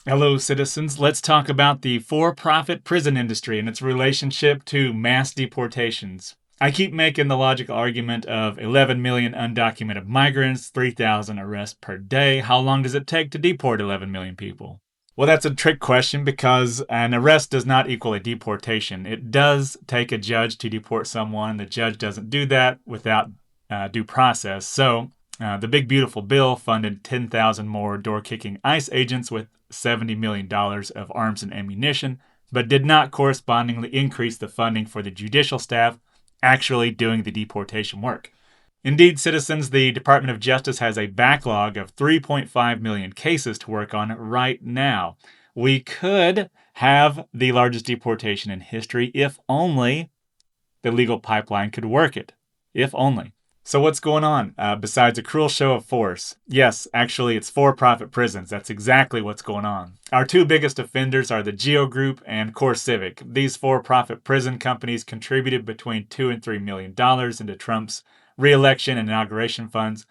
Hello, citizens. Let's talk about the for-profit prison industry and its relationship to mass deportations. I keep making the logical argument of 11 million undocumented migrants, 3,000 arrests per day. How long does it take to deport 11 million people? Well, that's a trick question because an arrest does not equal a deportation. It does take a judge to deport someone. The judge doesn't do that without due process. So, the big beautiful bill funded 10,000 more door-kicking ICE agents with $70 million of arms and ammunition, but did not correspondingly increase the funding for the judicial staff actually doing the deportation work. Indeed, citizens, the Department of Justice has a backlog of 3.5 million cases to work on right now. We could have the largest deportation in history if only the legal pipeline could work it. If only. So what's going on besides a cruel show of force? Yes, actually, it's for-profit prisons. That's exactly what's going on. Our two biggest offenders are the Geo Group and Core Civic. These for-profit prison companies contributed between $2 and $3 million into Trump's re-election and inauguration funds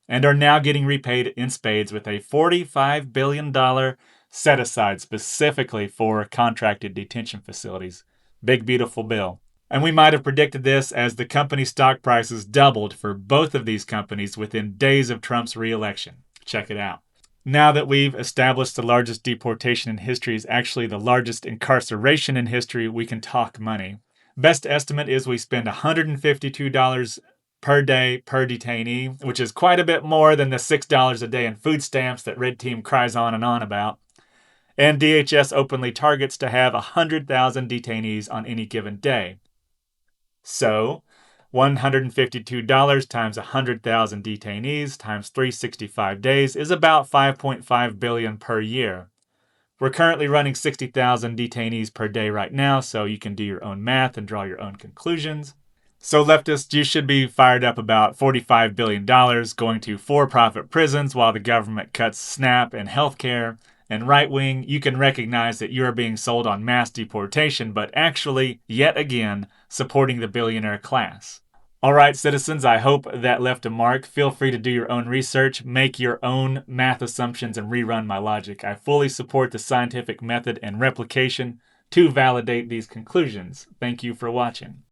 and are now getting repaid in spades with a $45 billion set-aside specifically for contracted detention facilities. Big, beautiful bill. And we might have predicted this as the company stock prices doubled for both of these companies within days of Trump's re-election. Check it out. Now that we've established the largest deportation in history is actually the largest incarceration in history, we can talk money. Best estimate is we spend $152 per day per detainee, which is quite a bit more than the $6 a day in food stamps that Red Team cries on and on about. And DHS openly targets to have 100,000 detainees on any given day. So, $152 times 100,000 detainees times 365 days is about $5.5 billion per year. We're currently running 60,000 detainees per day right now, so you can do your own math and draw your own conclusions. So leftists, you should be fired up about $45 billion going to for-profit prisons while the government cuts SNAP and healthcare. And right-wing, you can recognize that you are being sold on mass deportation, but actually, yet again, supporting the billionaire class. All right, citizens, I hope that left a mark. Feel free to do your own research, make your own math assumptions, and rerun my logic. I fully support the scientific method and replication to validate these conclusions. Thank you for watching.